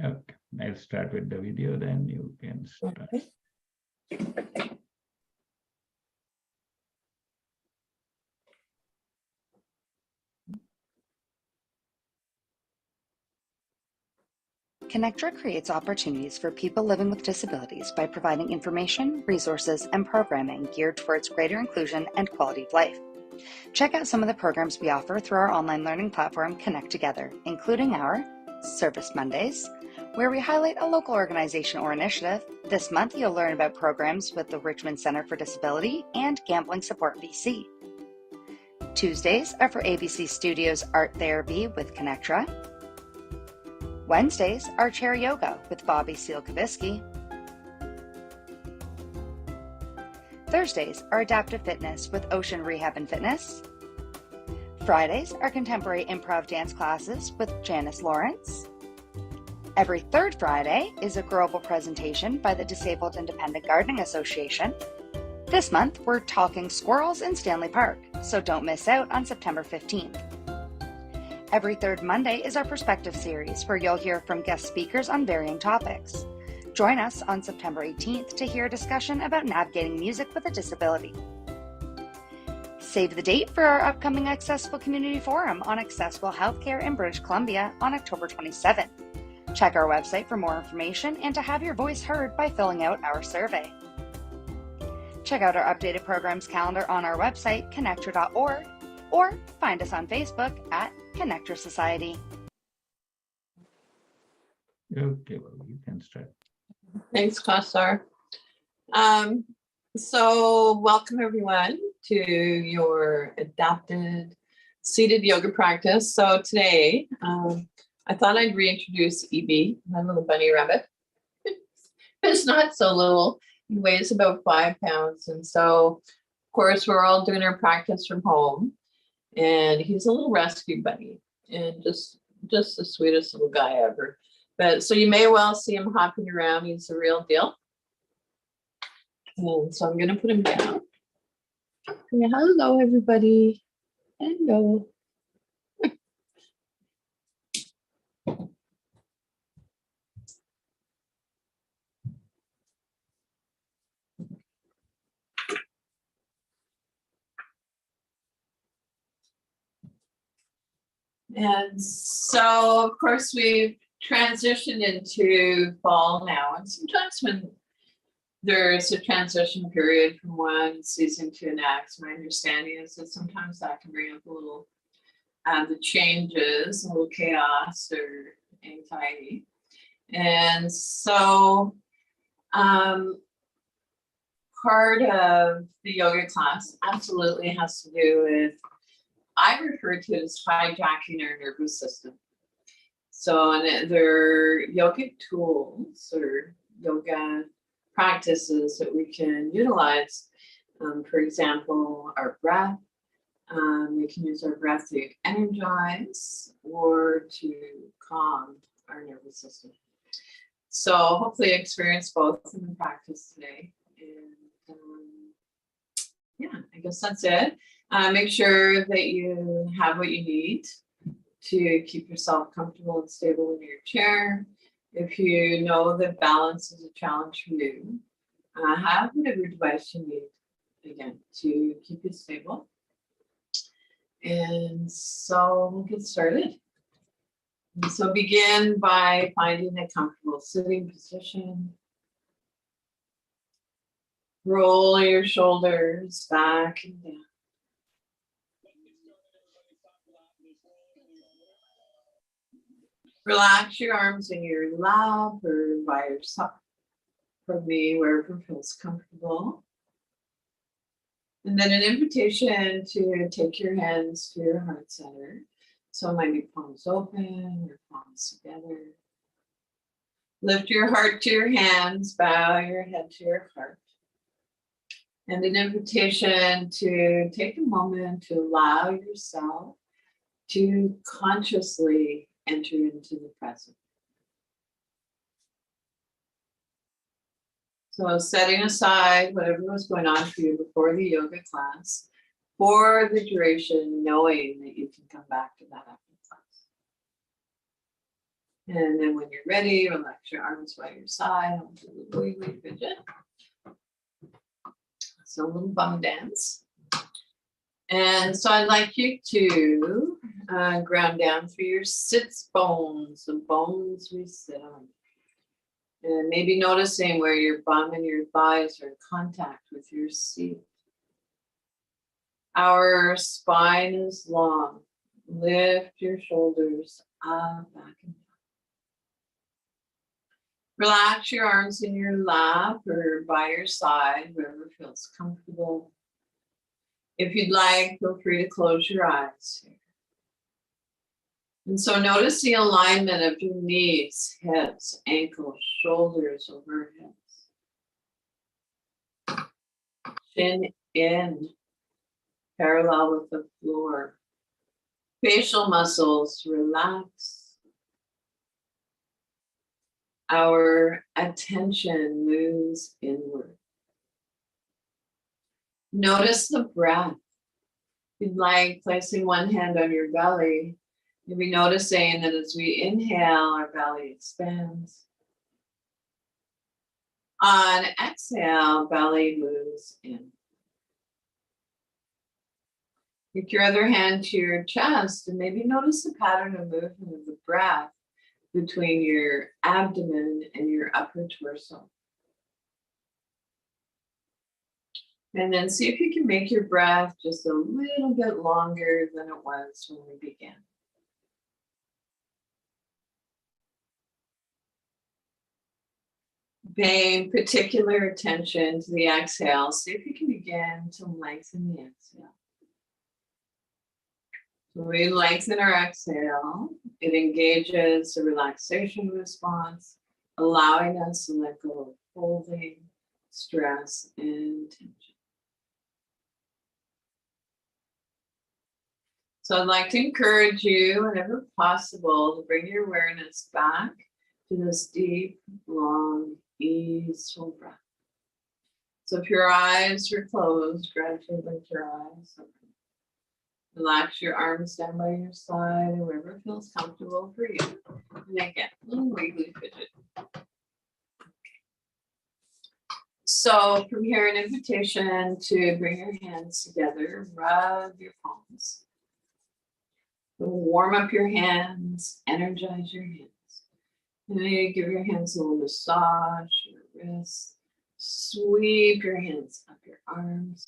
Okay, I'll start with the video, then you can start. Okay. Connectra creates opportunities for people living with disabilities by providing information, resources, and programming geared towards greater inclusion and quality of life. Check out some of the programs we offer through our online learning platform, Connect Together, including our Service Mondays, where we highlight a local organization or initiative. This month, you'll learn about programs with the Richmond Centre for Disability and Gambling Support BC. Tuesdays are for ABC Studios Art Therapy with Connectra. Wednesdays are Chair Yoga with Bobbie Seale-Cobiskey. Thursdays are Adaptive Fitness with Ocean Rehab and Fitness. Fridays are Contemporary Improv Dance Classes with Janice Lawrence. Every third Friday is a growable presentation by the Disabled Independent Gardening Association. This month, we're talking squirrels in Stanley Park, so don't miss out on September 15th. Every third Monday is our Perspective series, where you'll hear from guest speakers on varying topics. Join us on September 18th to hear a discussion about navigating music with a disability. Save the date for our upcoming Accessible Community Forum on accessible healthcare in British Columbia on October 27th. Check our website for more information and to have your voice heard by filling out our survey. Check out our updated programs calendar on our website, connectra.org, or find us on Facebook at Connectra Society. Okay, well, you can start. Thanks, Kausar. So welcome everyone to your adapted seated yoga practice. So today, I thought I'd reintroduce Evie, my little bunny rabbit. It's not so little. He weighs about 5 pounds. And so, of course, we're all doing our practice from home. And he's a little rescue bunny and just the sweetest little guy ever. But so you may well see him hopping around. He's the real deal. And so I'm going to put him down. Yeah, hello, everybody. Hello. And so, of course, we've transitioned into fall now. And sometimes when there's a transition period from one season to the next, my understanding is that sometimes that can bring up a little, the changes, a little chaos or anxiety. And so, part of the yoga class absolutely has to do with, I refer to it as hijacking our nervous system. So there are yogic tools or yoga practices that we can utilize. For example, our breath. We can use our breath to energize or to calm our nervous system. So hopefully experience both in the practice today. And yeah, I guess that's it. Make sure that you have what you need to keep yourself comfortable and stable in your chair. If you know that balance is a challenge for you, have whatever device you need, again, to keep you stable. And so we'll get started. And so begin by finding a comfortable sitting position. Roll your shoulders back and down. Relax your arms in your lap or by your side, from me, wherever feels comfortable. And then an invitation to take your hands to your heart center. So it might be palms open or palms together. Lift your heart to your hands, bow your head to your heart. And an invitation to take a moment to allow yourself to consciously enter into the present. So setting aside whatever was going on for you before the yoga class, for the duration, knowing that you can come back to that after class. And then when you're ready, relax your arms by your side. I'll do the wiggly fidget. So a little bum dance. And so I'd like you to ground down through your sits bones, the bones we sit on. And maybe noticing where your bum and your thighs are in contact with your seat. Our spine is long. Lift your shoulders up, back, and down. Relax your arms in your lap or by your side, wherever feels comfortable. If you'd like, feel free to close your eyes here. And so notice the alignment of your knees, hips, ankles, shoulders, overhead. Chin in, parallel with the floor. Facial muscles relax. Our attention moves inward. Notice the breath. If you'd like, placing one hand on your belly, you'll be noticing that as we inhale, our belly expands. On exhale, belly moves in. Take your other hand to your chest and maybe notice the pattern of movement of the breath between your abdomen and your upper torso. And then see if you can make your breath just a little bit longer than it was when we began. Paying particular attention to the exhale. See if you can begin to lengthen the exhale. When we lengthen our exhale, it engages the relaxation response, allowing us to let go of holding, stress, and tension. So I'd like to encourage you, whenever possible, to bring your awareness back to this deep, long, easeful breath. So if your eyes are closed, gradually lift your eyes open. Relax your arms down by your side, wherever feels comfortable for you. And again, a little wiggly fidget. So from here, an invitation to bring your hands together, rub your palms. Warm up your hands, energize your hands. And then you give your hands a little massage, your wrists. Sweep your hands up your arms.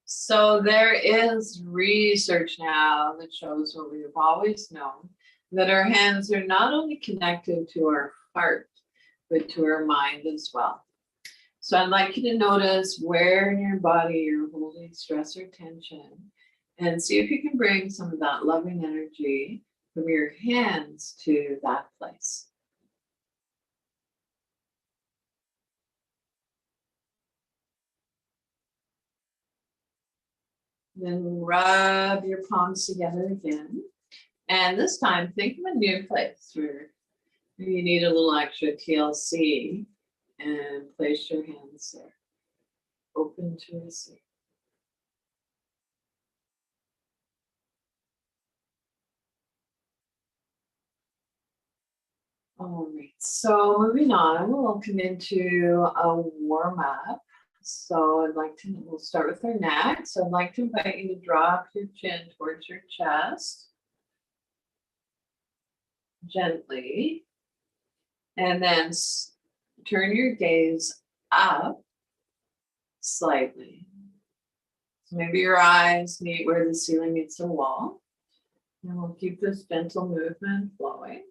So there is research now that shows what we have always known, that our hands are not only connected to our heart, but to our mind as well. So I'd like you to notice where in your body you're holding stress or tension, and see if you can bring some of that loving energy from your hands to that place. Then rub your palms together again. And this time, think of a new place where you need a little extra TLC, and place your hands there, open to receive. All right, so moving on, we'll come into a warm up. So we'll start with our neck. So I'd like to invite you to drop your chin towards your chest gently, and then turn your gaze up slightly. So maybe your eyes meet where the ceiling meets the wall, and we'll keep this gentle movement flowing.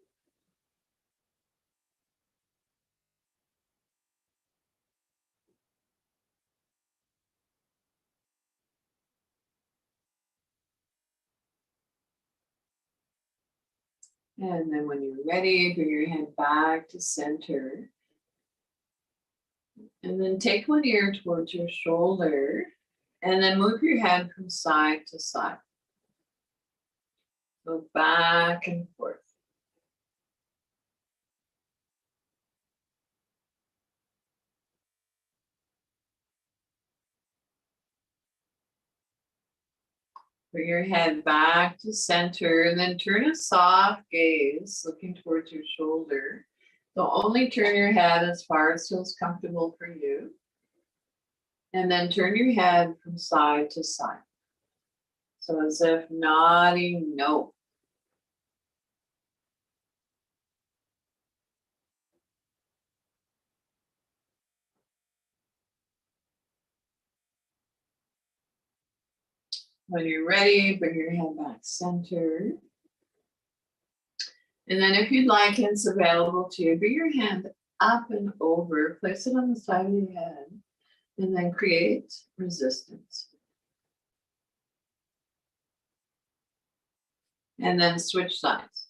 And then when you're ready, bring your head back to center. And then take one ear towards your shoulder, and then move your head from side to side. Go back and forth. Bring your head back to center and then turn a soft gaze looking towards your shoulder. So only turn your head as far as feels comfortable for you. And then turn your head from side to side. So as if nodding no. When you're ready, bring your head back center. And then if you'd like, it's available to you. Bring your hand up and over, place it on the side of your head, and then create resistance. And then switch sides.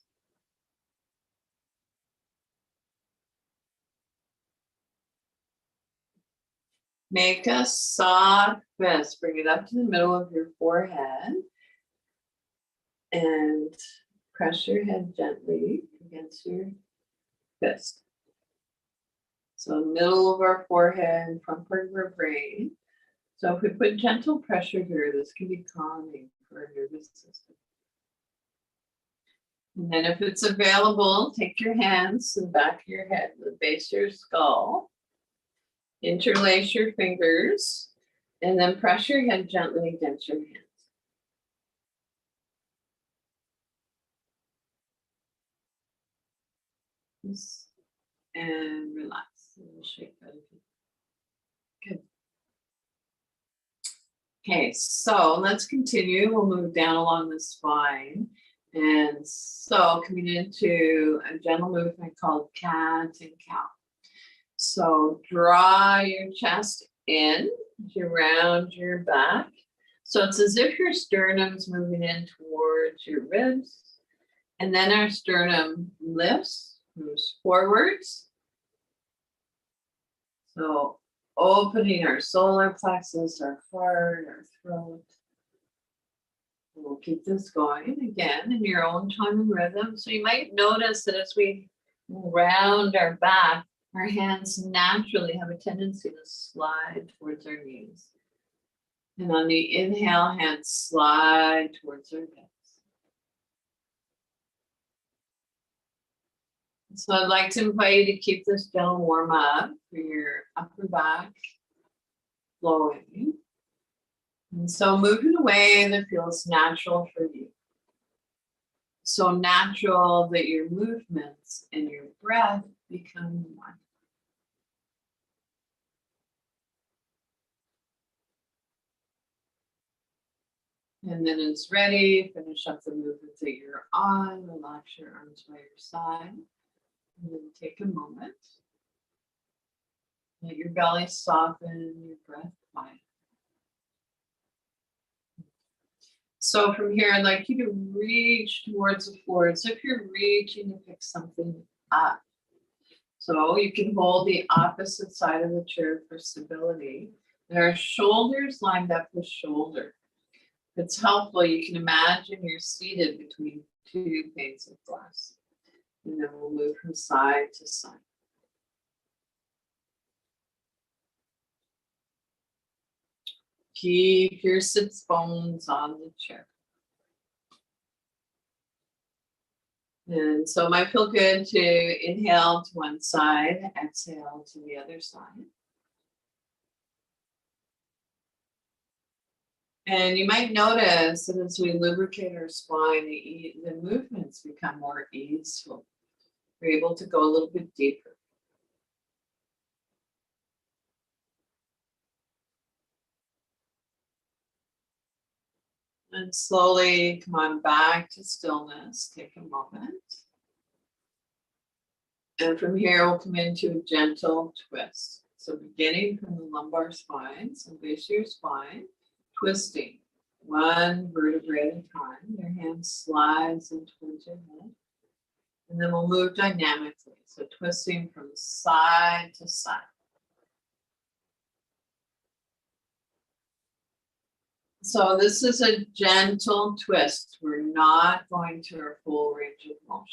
Make a soft fist. Bring it up to the middle of your forehead. And press your head gently against your fist. So middle of our forehead, front part of our brain. So if we put gentle pressure here, this can be calming for our nervous system. And then if it's available, take your hands to the back of your head, the base of your skull. Interlace your fingers, and then press your head gently against your hands. And relax. We'll shake that again. Good. Okay, so let's continue. We'll move down along the spine. And so coming into a gentle movement called cat and cow. So draw your chest in as you round your back. So it's as if your sternum's moving in towards your ribs. And then our sternum lifts, moves forwards. So opening our solar plexus, our heart, our throat. We'll keep this going again in your own time and rhythm. So you might notice that as we round our back, our hands naturally have a tendency to slide towards our knees. And on the inhale, hands slide towards our hips. So I'd like to invite you to keep this gentle warm up for your upper back flowing. And so move in a way that feels natural for you. So natural that your movements and your breath become one. And then it's ready, finish up the movements that you're on, relax your arms by your side. And then take a moment. Let your belly soften, your breath quiet. So from here, I'd like you to reach towards the floor. So if you're reaching to pick something up. So you can hold the opposite side of the chair for stability. There are shoulders lined up with shoulder. If it's helpful, you can imagine you're seated between two panes of glass. And then we'll move from side to side. Keep your sits bones on the chair. And so it might feel good to inhale to one side, exhale to the other side. And you might notice that as we lubricate our spine, the movements become more easeful. We're able to go a little bit deeper. And slowly come on back to stillness. Take a moment. And from here, we'll come into a gentle twist. So beginning from the lumbar spine, so base of your spine, twisting one vertebrae at a time. Your hand slides in towards your head. And then we'll move dynamically. So twisting from side to side. So this is a gentle twist. We're not going to our full range of motion.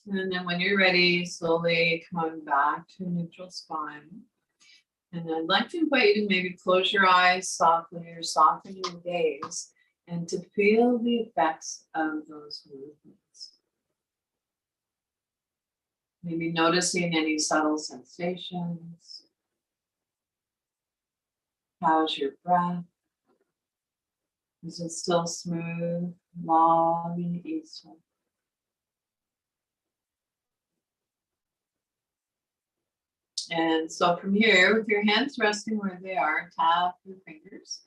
And then when you're ready, slowly come on back to a neutral spine. And I'd like to invite you to maybe close your eyes softly or soften your gaze and to feel the effects of those movements. Maybe noticing any subtle sensations. How's your breath? Is it still smooth, long, and easeful? And so from here, with your hands resting where they are, tap your fingers.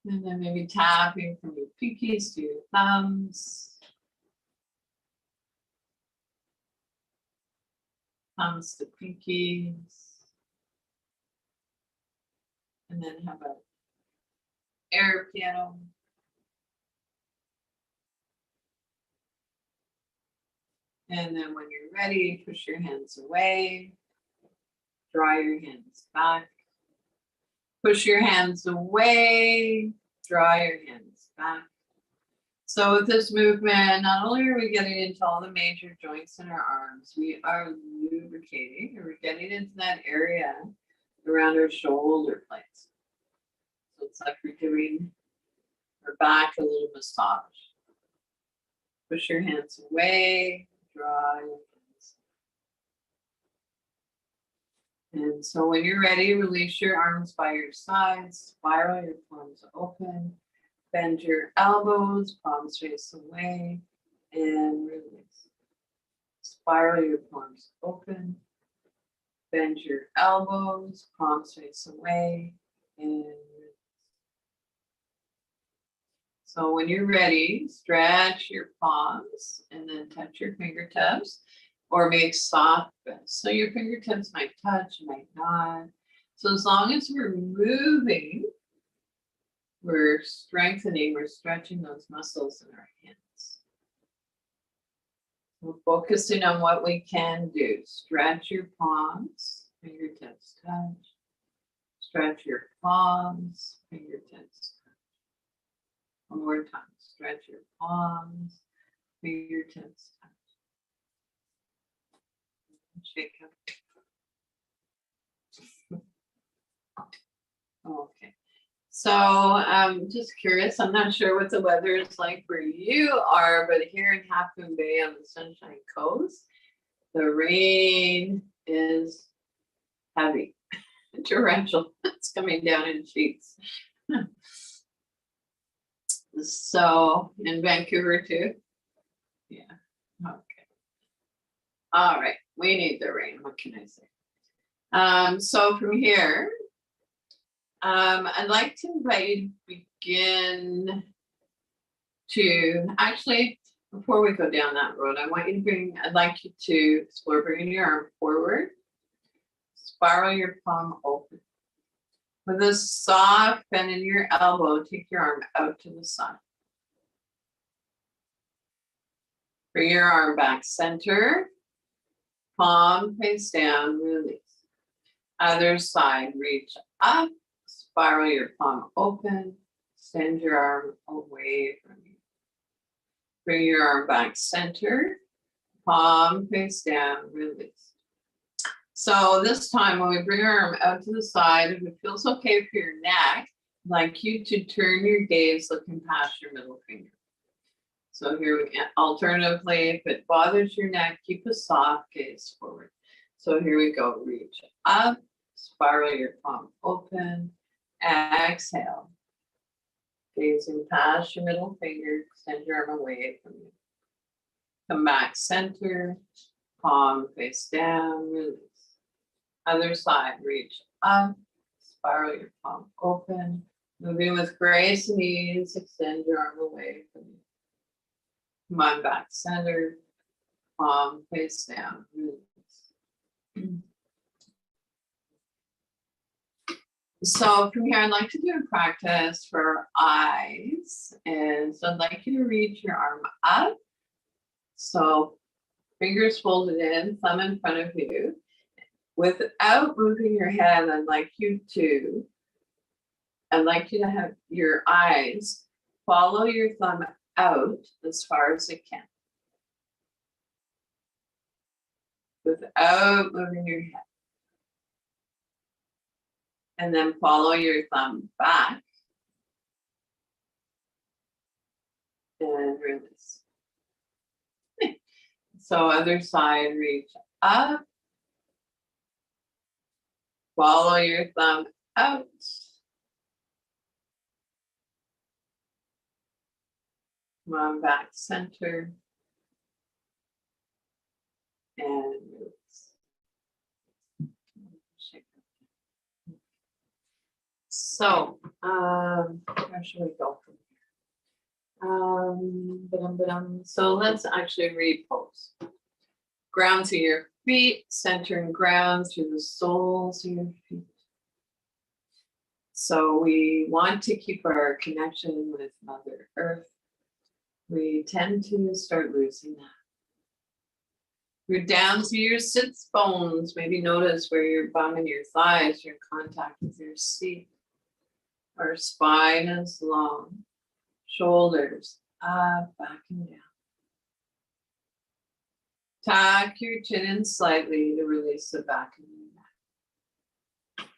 And then maybe tapping from your pinkies to your thumbs. Thumbs to pinkies. And then have a air piano. And then when you're ready, push your hands away. Draw your hands back. Push your hands away. Draw your hands back. So with this movement, not only are we getting into all the major joints in our arms, we are lubricating, or we're getting into that area around our shoulder blades. So it's like we're giving our back a little massage. Push your hands away. Draw your hands. And so when you're ready, release your arms by your sides, spiral your palms open, bend your elbows, palms face away, and release. Spiral your palms open, bend your elbows, palms face away, and release. So when you're ready, stretch your palms and then touch your fingertips or make soft fists. So your fingertips might touch, might not. So as long as we're moving, we're strengthening, we're stretching those muscles in our hands. We're focusing on what we can do. Stretch your palms, fingertips touch. Stretch your palms, fingertips touch. One more time. Stretch your palms, fingertips touch. Shake up. Okay. So just curious, I'm not sure what the weather is like where you are, but here in Half Moon Bay on the Sunshine Coast, the rain is heavy, torrential. It's coming down in sheets. So in Vancouver too? Yeah, okay. All right, we need the rain, what can I say? So from here, I'd like to invite you to begin to, actually, before we go down that road, I'd like you to explore bringing your arm forward, spiral your palm open. With a soft bend in your elbow, take your arm out to the side. Bring your arm back center, palm face down, release. Other side, reach up, spiral your palm open, send your arm away from you. Bring your arm back center, palm face down, release. So this time when we bring our arm out to the side, if it feels okay for your neck, I'd like you to turn your gaze looking past your middle finger. So here we go. Alternatively, if it bothers your neck, keep a soft gaze forward. So here we go. Reach up, spiral your palm open, exhale. Gazing past your middle finger, extend your arm away from you. Come back center, palm face down, release. Other side, reach up, spiral your palm open, moving with grace and ease, extend your arm away from you. Come on back center, palm face down, release. So from here, I'd like to do a practice for eyes. And so I'd like you to reach your arm up. So fingers folded in, thumb in front of you. Without moving your head, I'd like you to have your eyes follow your thumb out as far as it can, without moving your head. And then follow your thumb back and release. So other side, reach up, follow your thumb out. Come on back center and release. So, where should we go from here? So let's actually repose. Ground through your feet, center and ground through the soles of your feet. So we want to keep our connection with Mother Earth. We tend to start losing that. You're down to your sits bones. Maybe notice where your bum and your thighs are in contact with your seat. Our spine is long. Shoulders up, back and down. Tuck your chin in slightly to release the back of your neck.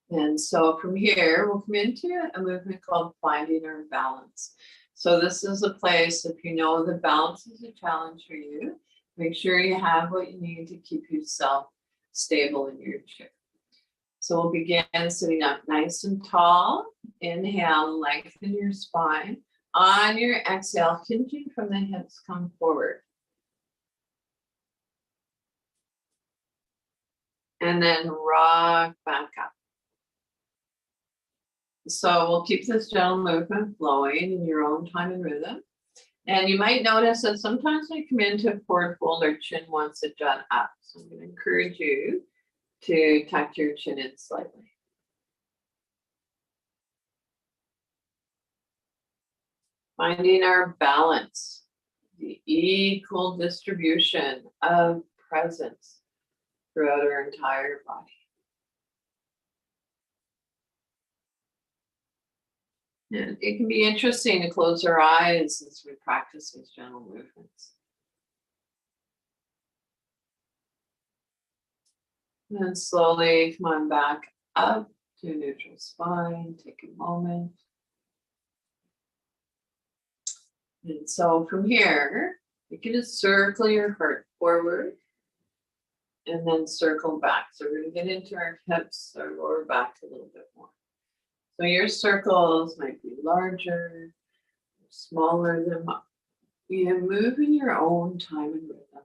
And so from here, we'll come into a movement called finding our balance. So this is a place, if you know the balance is a challenge for you, make sure you have what you need to keep yourself stable in your chair. So we'll begin sitting up nice and tall. Inhale, lengthen your spine. On your exhale, hinging from the hips, come forward. And then rock back up. So we'll keep this gentle movement flowing in your own time and rhythm. And you might notice that sometimes we come into a forward fold, our chin wants to jut up. So I'm going to encourage you to tuck your chin in slightly. Finding our balance, the equal distribution of presence throughout our entire body. And it can be interesting to close our eyes as we practice these gentle movements. And then slowly come on back up to a neutral spine. Take a moment. And so from here, you can just circle your heart forward and then circle back. So we're going to get into our hips, our lower back a little bit more. So your circles might be larger, smaller than you move in your own time and rhythm.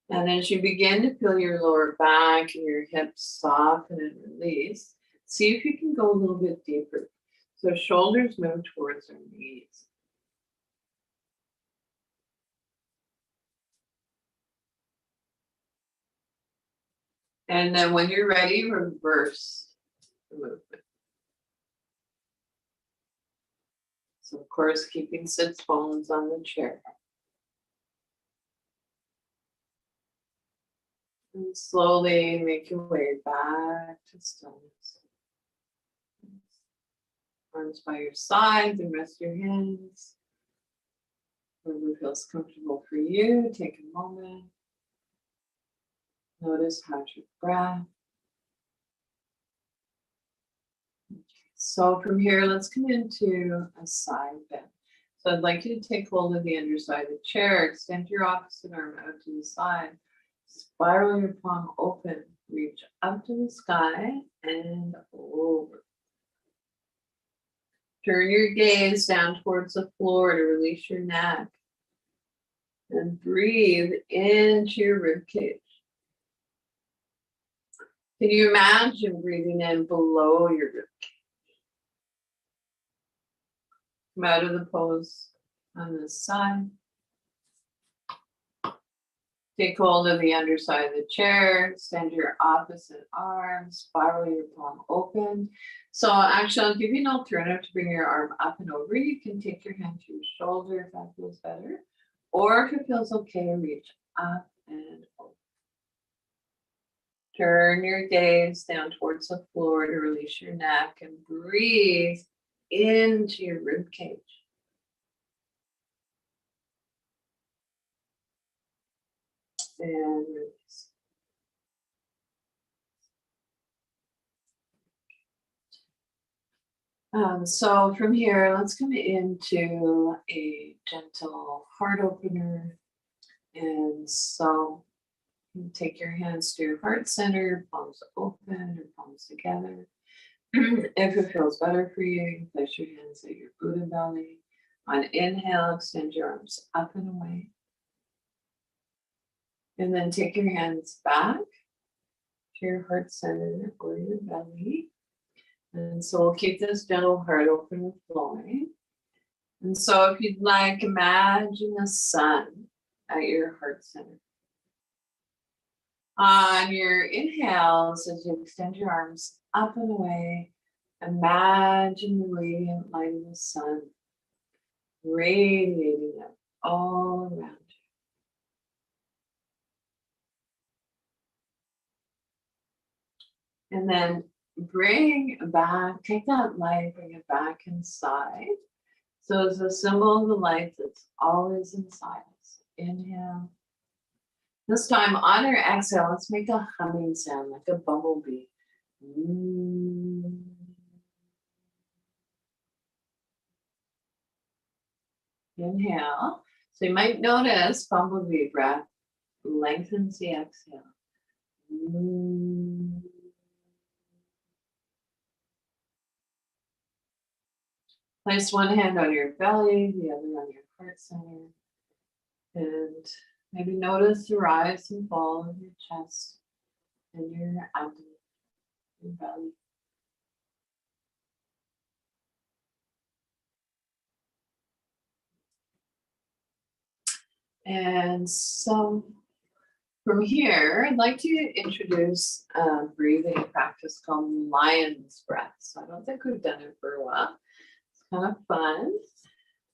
And as you begin to feel your lower back and your hips soften and release, see if you can go a little bit deeper. So shoulders move towards our knees. And then when you're ready, reverse the movement. So of course, keeping sits bones on the chair. And slowly make your way back to stillness. Arms by your sides and rest your hands. Whatever feels comfortable for you, take a moment. Notice how's your breath. Okay. So from here, let's come into a side bend. So I'd like you to take hold of the underside of the chair, extend your opposite arm out to the side, spiral your palm open, reach up to the sky and over. Turn your gaze down towards the floor to release your neck. And breathe into your rib cage. Can you imagine breathing in below your rib cage? Come out of the pose on this side. Take hold of the underside of the chair, extend your opposite arm, spiral your palm open. So actually, I'll give you an alternative to bring your arm up and over. You can take your hand to your shoulder if that feels better. Or if it feels okay, reach up and over. Turn your gaze down towards the floor to release your neck and breathe into your rib cage. And release. So from here, let's come into a gentle heart opener. And so you take your hands to your heart center, your palms open, your palms together. If it feels better for you, you can place your hands at your Buddha belly. On inhale, extend your arms up and away. And then take your hands back to your heart center or your belly. And so we'll keep this gentle heart open and flowing. And so if you'd like, imagine the sun at your heart center. On your inhales, as you extend your arms up and away, imagine the radiant light of the sun radiating up all around you. And then bring back, take that light, bring it back inside. So it's a symbol of the light that's always inside us. Inhale. This time on your exhale, let's make a humming sound like a bumblebee. Inhale. So you might notice bumblebee breath lengthens the exhale. Place one hand on your belly, the other on your heart center. And maybe notice the rise and fall of your chest and your abdomen, your belly. And so from here, I'd like to introduce a breathing practice called lion's breath. So I don't think we've done it for a while. It's kind of fun.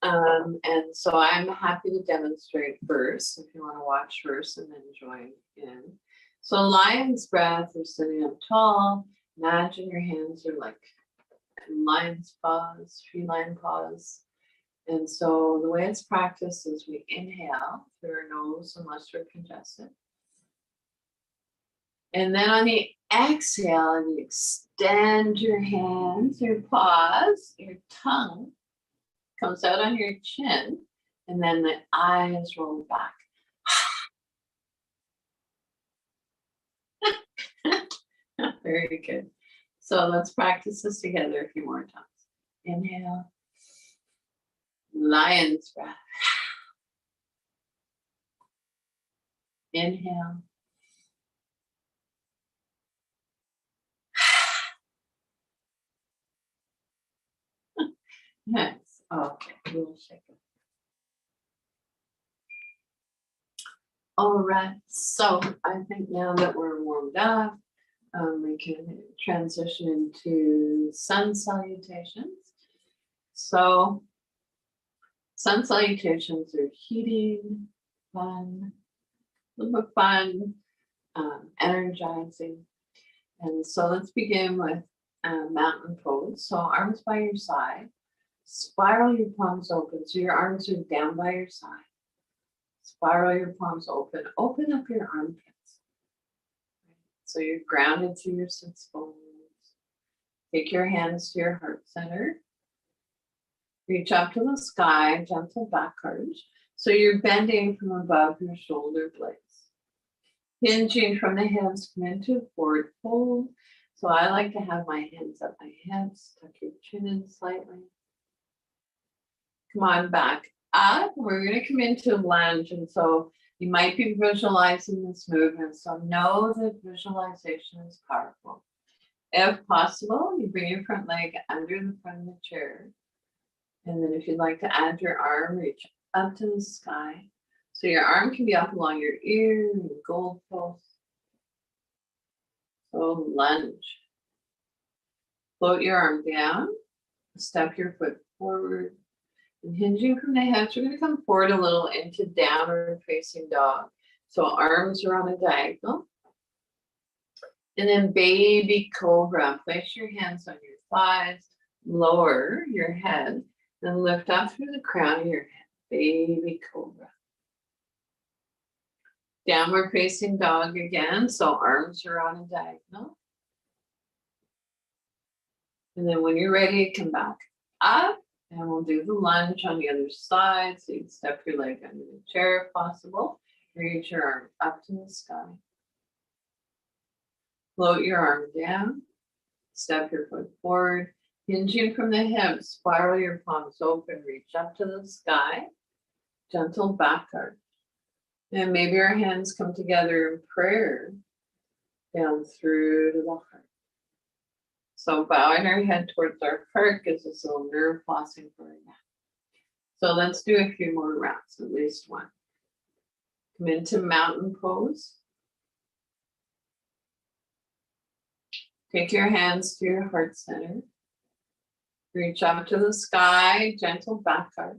And so I'm happy to demonstrate first, if you want to watch first and then join in. So lion's breath, you're sitting up tall. Imagine your hands are like lion's paws, feline paws. And so the way it's practiced is we inhale through our nose unless we're congested. And then on the exhale, you extend your hands, your paws, your tongue comes out on your chin, and then the eyes roll back. Very good. So let's practice this together a few more times. Inhale. Lion's breath. Inhale. Nice. Okay, we'll shake it. All right, so I think now that we're warmed up, we can transition into sun salutations. So sun salutations are heating, fun, a little bit fun, energizing. And so let's begin with mountain pose. So arms by your side. Spiral your palms open, so your arms are down by your side. Spiral your palms open. Open up your armpits. So you're grounded to your sits bones. Take your hands to your heart center. Reach up to the sky, gentle back crunch. So you're bending from above your shoulder blades. Hinging from the hips, come into a forward fold. So I like to have my hands at my hips, tuck your chin in slightly. Come on back up. We're going to come into lunge. And so you might be visualizing this movement. So know that visualization is powerful. If possible, you bring your front leg under the front of the chair. And then if you'd like to add your arm, reach up to the sky. So your arm can be up along your ear, your goal post. So lunge. Float your arm down. Step your foot forward. And hinging from the hips, we're going to come forward a little into downward facing dog. So arms are on a diagonal. And then baby cobra. Place your hands on your thighs, lower your head, and lift up through the crown of your head. Baby cobra. Downward facing dog again. So arms are on a diagonal. And then when you're ready, come back up. And we'll do the lunge on the other side. So you can step your leg under the chair if possible. Reach your arm up to the sky. Float your arm down. Step your foot forward. Hinging from the hips, spiral your palms open. Reach up to the sky. Gentle back arch. And maybe our hands come together in prayer down through to the heart. So bowing our head towards our heart gives us a little nerve flossing for our neck. So let's do a few more rounds, at least one. Come into mountain pose. Take your hands to your heart center. Reach up to the sky, gentle back arch.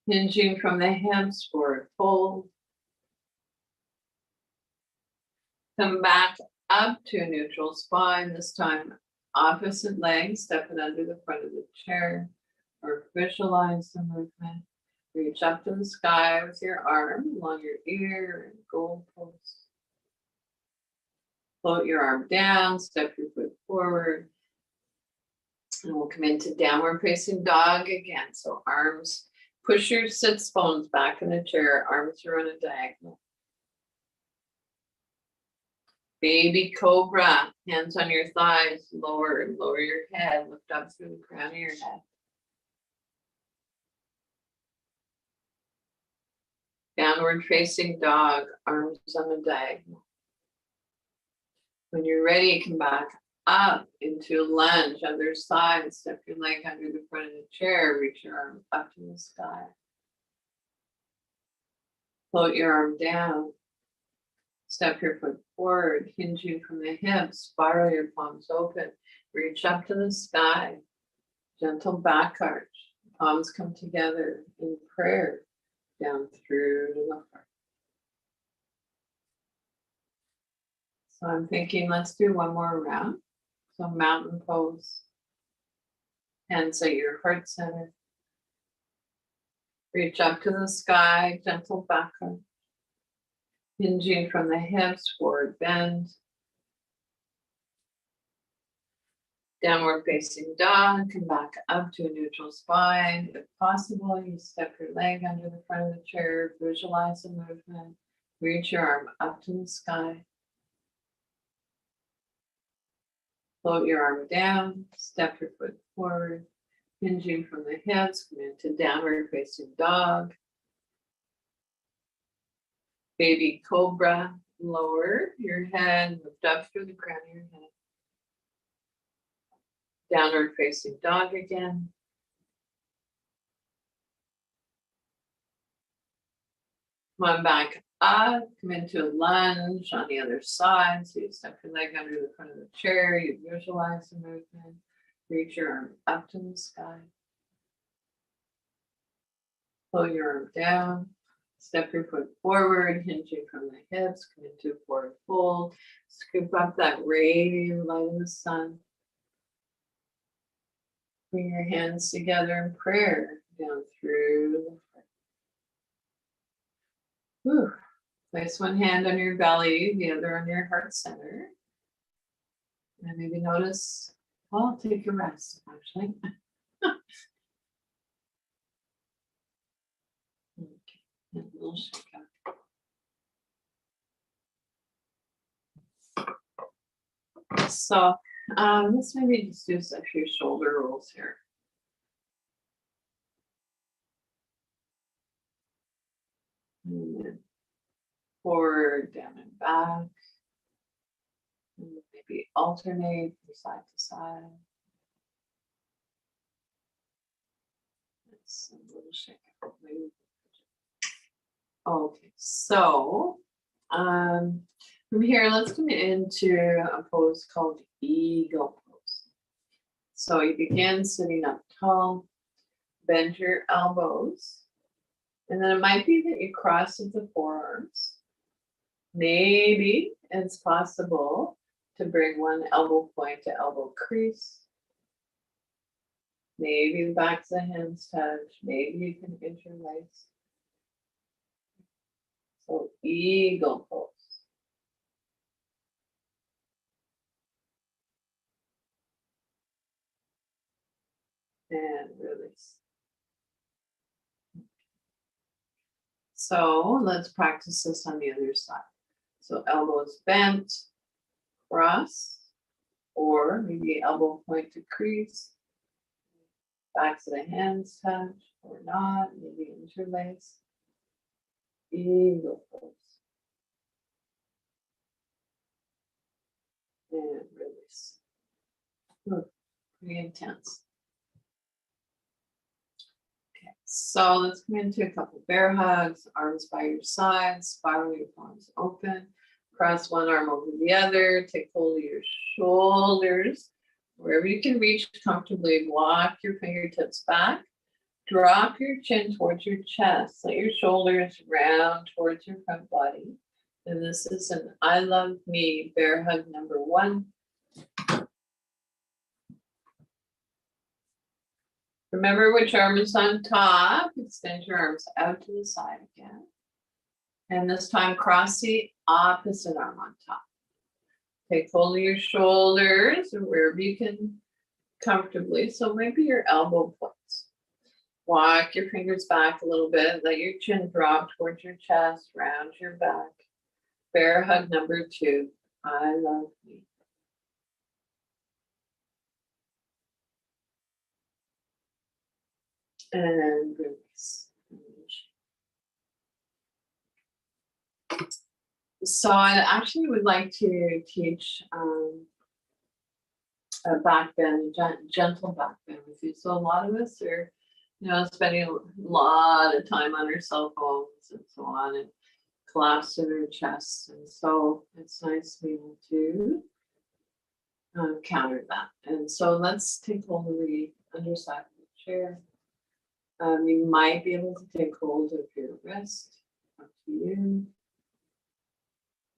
Hinging from the hips, forward fold. Come back up to a neutral spine, this time opposite leg, step it under the front of the chair, or visualize the movement. Reach up to the sky with your arm along your ear and goalpost. Float your arm down, step your foot forward. And we'll come into downward facing dog again. So arms, push your sits bones back in the chair, arms are on a diagonal. Baby cobra, hands on your thighs, lower your head, lift up through the crown of your head. Downward facing dog, arms on the diagonal. When you're ready, come back up into lunge, other side, step your leg under the front of the chair, reach your arm up to the sky. Float your arm down. Step your foot forward, hinging from the hips, spiral your palms open, reach up to the sky, gentle back arch, palms come together in prayer, down through to the heart. So I'm thinking, let's do one more round. So mountain pose, hands at your heart center, reach up to the sky, gentle back arch. Hinging from the hips, forward bend. Downward facing dog, come back up to a neutral spine. If possible, you step your leg under the front of the chair, visualize the movement, reach your arm up to the sky. Float your arm down, step your foot forward, hinging from the hips, come into downward facing dog. Baby cobra, lower your head, lift up through the crown of your head. Downward facing dog again. Come on back up, come into a lunge on the other side. So you step your leg under the front of the chair, you visualize the movement, reach your arm up to the sky. Pull your arm down. Step your foot forward, hinging from the hips, come into a forward fold. Scoop up that radiant light of the sun. Bring your hands together in prayer down through the heart. Whew. Place one hand on your belly, the other on your heart center. And maybe notice, well, take a rest, actually. And we'll shake up. So let's maybe just do a few shoulder rolls here. And then forward, down and back. And maybe alternate from side to side. Let's a little shake up. Okay, so from here, let's come into a pose called eagle pose. So you begin sitting up tall, bend your elbows, and then it might be that you cross at the forearms, Maybe it's possible to bring one elbow point to elbow crease. Maybe the backs of the hands touch. Maybe you can interlace. So eagle pose. And release. So let's practice this on the other side. So elbows bent, cross, or maybe elbow point to crease. Backs of the hands touch or not, maybe interlace. Eagle pose. And release. Pretty intense. Okay, so let's come into a couple bear hugs, arms by your sides, spiral your palms open, cross one arm over the other, take hold of your shoulders. Wherever you can reach comfortably, walk your fingertips back, drop your chin towards your chest, let your shoulders round towards your front body. And this is an I love me bear hug number 1. Remember which arm is on top. Extend your arms out to the side again. And this time cross the opposite arm on top. Take hold of your shoulders or wherever you can comfortably. So maybe your elbow points. Walk your fingers back a little bit. Let your chin drop towards your chest, round your back. Bear hug number 2. I love me. And release. So I actually would like to teach a back bend, gentle back bend with you. So a lot of us are, spending a lot of time on our cell phones and so on, and collapsed in our chests. And so it's nice to be able to counter that. And so let's take hold of the underside of the chair. You might be able to take hold of your wrist, up to you.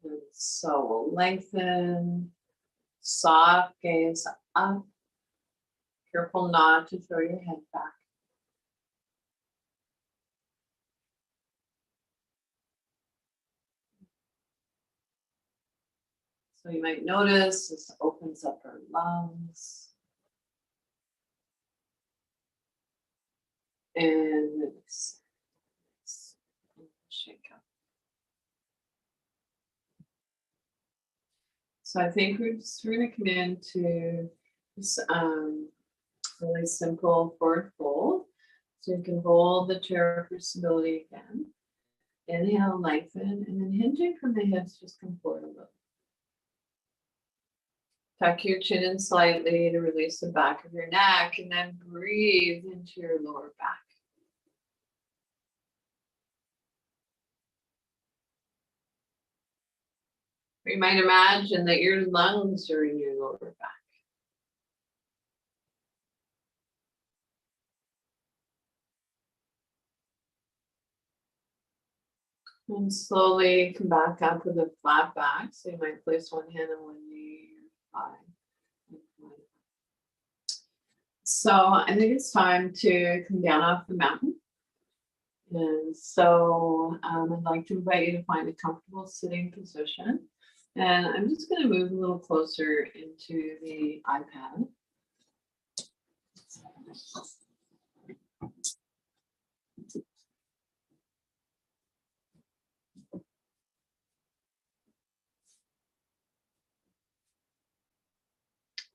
And so we'll lengthen, soft gaze up. Careful not to throw your head back. So you might notice this opens up our lungs. And release. Shake up. So I think we're going to come into this really simple forward fold. So you can hold the chair for stability again. Inhale, lengthen, and then hinging from the hips, just come forward a little. Tuck your chin in slightly to release the back of your neck, and then breathe into your lower back. You might imagine that your lungs are in your lower back. And slowly come back up with a flat back. So you might place one hand on one knee or thigh. So I think it's time to come down off the mountain. And so I'd like to invite you to find a comfortable sitting position. And I'm just going to move a little closer into the iPad.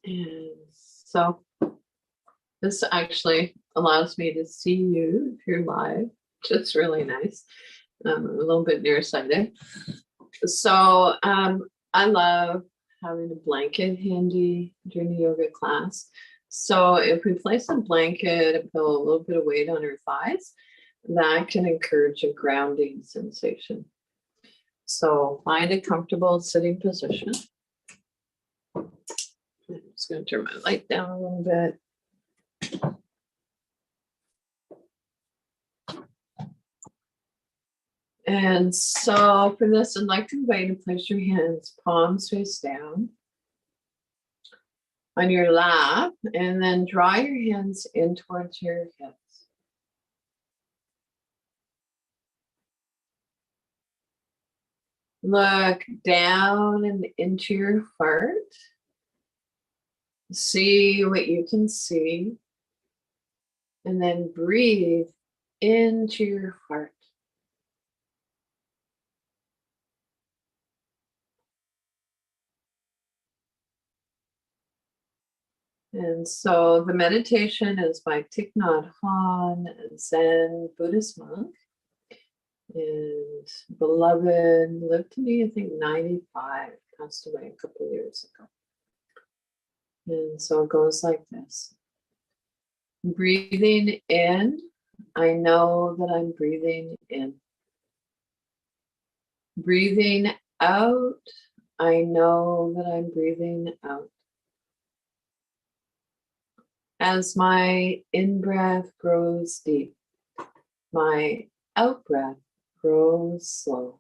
And so this actually allows me to see you if you're live, which is really nice. I'm a little bit nearsighted. So I love having a blanket handy during the yoga class. So if we place a blanket and put a little bit of weight on our thighs, that can encourage a grounding sensation. So find a comfortable sitting position. I'm just going to turn my light down a little bit. And so for this, I'd like to invite you to place your hands palms face down on your lap, and then draw your hands in towards your hips. Look down and into your heart. See what you can see. And then breathe into your heart. And so the meditation is by Thich Nhat Hanh, a Zen Buddhist monk. And beloved, lived to be, I think, 95, passed away a couple of years ago. And so it goes like this. Breathing in, I know that I'm breathing in. Breathing out, I know that I'm breathing out. As my in-breath grows deep, my out-breath grows slow.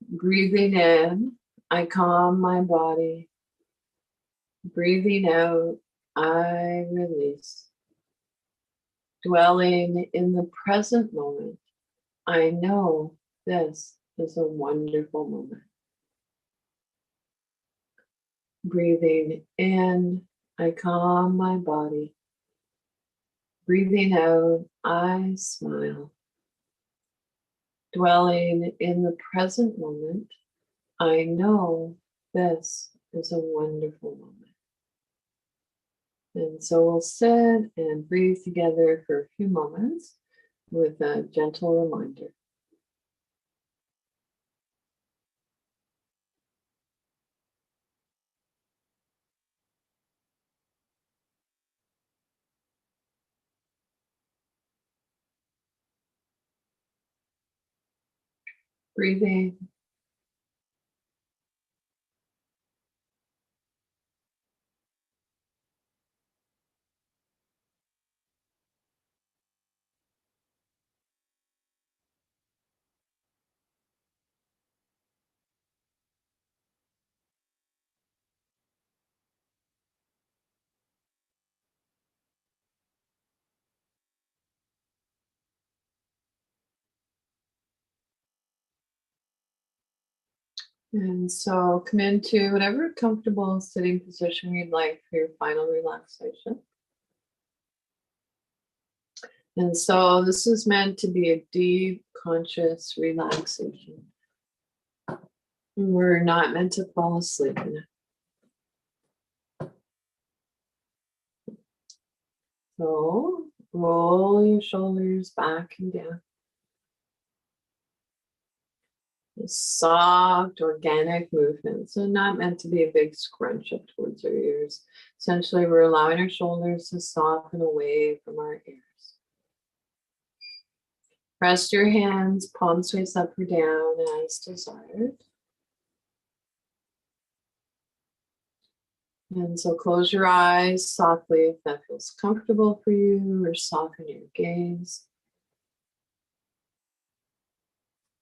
Breathing in, I calm my body. Breathing out, I release. Dwelling in the present moment, I know this is a wonderful moment. Breathing in, I calm my body. Breathing out, I smile. Dwelling in the present moment, I know this is a wonderful moment. And so we'll sit and breathe together for a few moments with a gentle reminder. Breathing. And so come into whatever comfortable sitting position you'd like for your final relaxation. And so this is meant to be a deep, conscious relaxation. We're not meant to fall asleep in it. So roll your shoulders back and down. Soft, organic movement. So not meant to be a big scrunch up towards our ears. Essentially, we're allowing our shoulders to soften away from our ears. Rest your hands, palms face up or down as desired. And so close your eyes softly if that feels comfortable for you, or soften your gaze.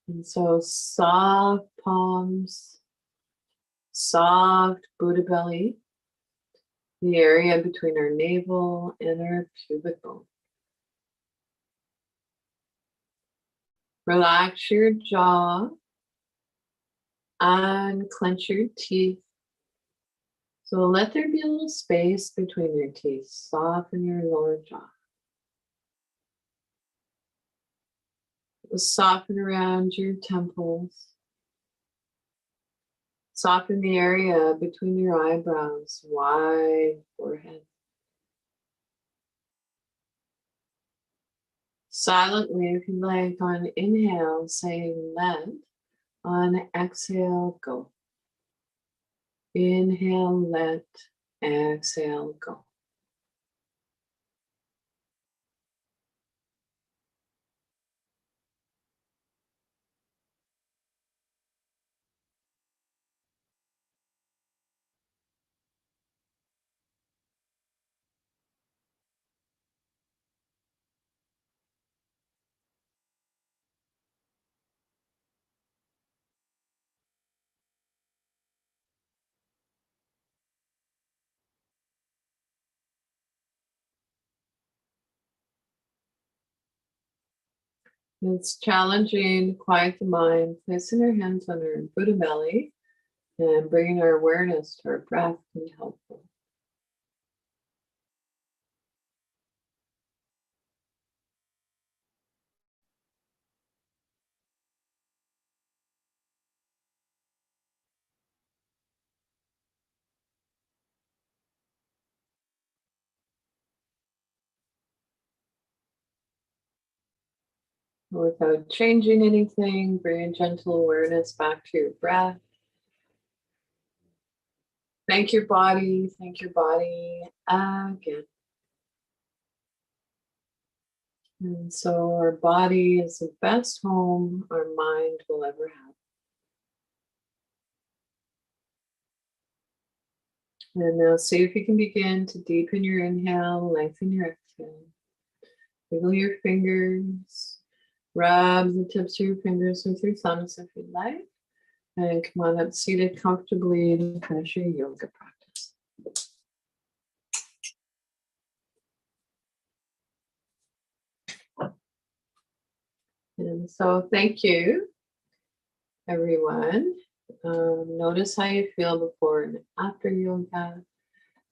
And so soft palms, soft Buddha belly, the area between our navel and our pubic bone. Relax your jaw and clench your teeth. So let there be a little space between your teeth. Soften your lower jaw. Soften around your temples. Soften the area between your eyebrows, wide forehead. Silently, if you like, on inhale, say let. On exhale, go. Inhale, let. Exhale, go. It's challenging to quiet the mind, placing our hands on our Buddha belly and bringing our awareness to our breath can be helpful. Without changing anything, bring gentle awareness back to your breath. Thank your body again. And so our body is the best home our mind will ever have. And now see if you can begin to deepen your inhale, lengthen your exhale. Wiggle your fingers, rub the tips of your fingers with your thumbs if you'd like. And come on up seated comfortably to finish your yoga practice. And so thank you, everyone. Notice how you feel before and after yoga.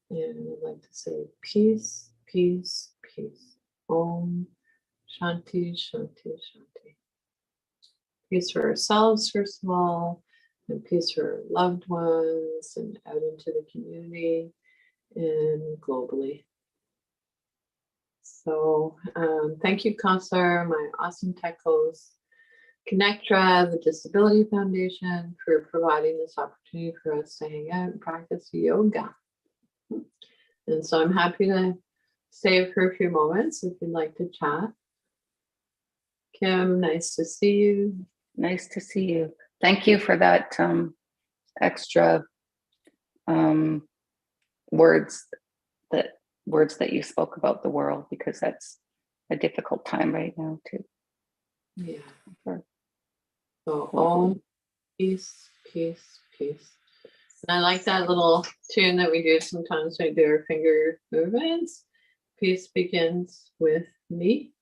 And I'd like to say peace, peace, peace. Om Shanti, Shanti, Shanti. Peace for ourselves, first of all, and peace for our loved ones and out into the community and globally. So thank you, Kausar, my awesome tech host, Connectra, the Disability Foundation, for providing this opportunity for us to hang out and practice yoga. And so I'm happy to stay for a few moments if you'd like to chat. Kim, nice to see you. Nice to see you. Thank you for that extra words that you spoke about the world, because that's a difficult time right now too. Yeah. So Om, peace, peace, peace. And I like that little tune that we do sometimes when we do our finger movements. Peace begins with me.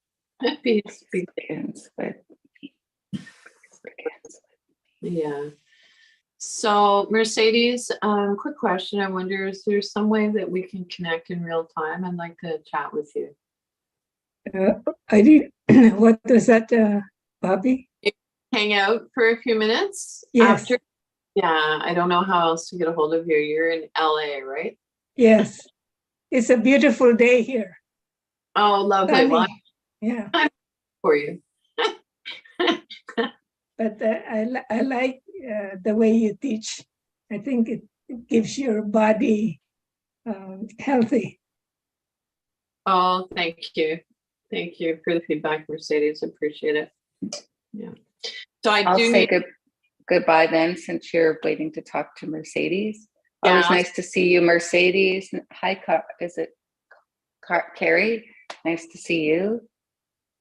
Peace begins with me. Yeah. So Mercedes, quick question. I wonder, is there some way that we can connect in real time? I'd like to chat with you. I did. What was that, Bobbie? Hang out for a few minutes? Yes. After? Yeah, I don't know how else to get a hold of you. You're in LA, right? Yes. It's a beautiful day here. Oh, lovely. Sunny. Well, Yeah. for you. But I like the way you teach. I think it gives your body healthy. Oh, thank you. Thank you for the feedback, Mercedes. Appreciate it. Yeah. So I'll say goodbye then, since you're waiting to talk to Mercedes. Yeah, Always nice to see you, Mercedes. Hi, Carrie? Nice to see you.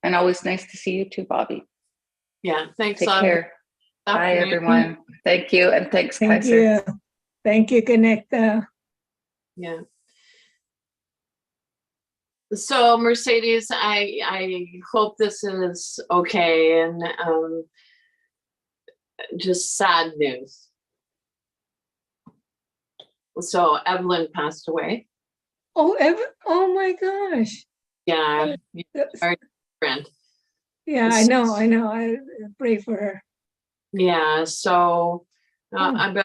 And always nice to see you too, Bobbie. Yeah, thanks. Take care. Bye, everyone. Thank you. And thanks, Thank Kaiser. you. Thank you, Connecta. Yeah. So Mercedes, I hope this is okay, and just sad news. So Evelyn passed away. Oh, oh my gosh. Yeah, our friend. Yeah, I know. I pray for her. Yeah, so I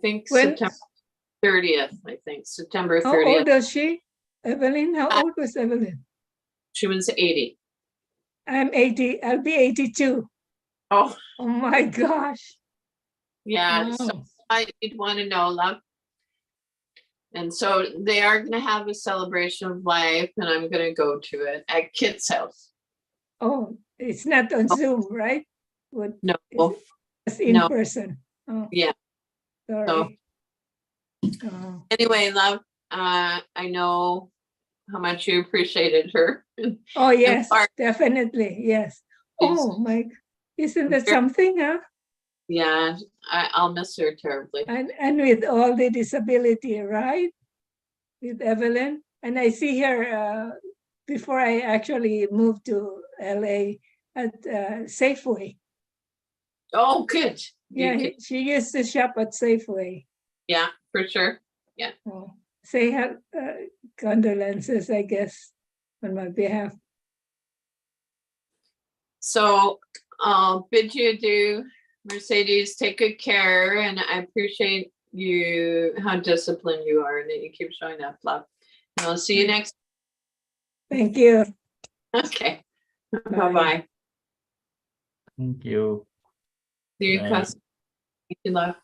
think When? September 30th, September 30th. How old was she? Evelyn, how old was Evelyn? She was 80. I'm 80. I'll be 82. Oh, my gosh. yeah. Wow. So you'd want to know, love. And so they are going to have a celebration of life, and I'm going to go to it at Kit's house. Oh, it's not on Zoom, right? No. It's in person. Oh, yeah. Sorry. So, anyway, love, I know how much you appreciated her. Oh, yes, definitely. Yes. Oh, my. Isn't that something, huh? Yeah, I'll miss her terribly. And with all the disability, right? With Evelyn. And I see her before I actually moved to LA. at Safeway. Oh, good. Yeah, she used to shop at Safeway. Yeah, for sure. Oh, say condolences, I guess, on my behalf. So bid you adieu, Mercedes. Take good care, and I appreciate you, how disciplined you are, and that you keep showing up, love. And I'll see you next. Thank you. Okay. Bye-bye. Thank you. See you, Bye. cousin. Thank you, love.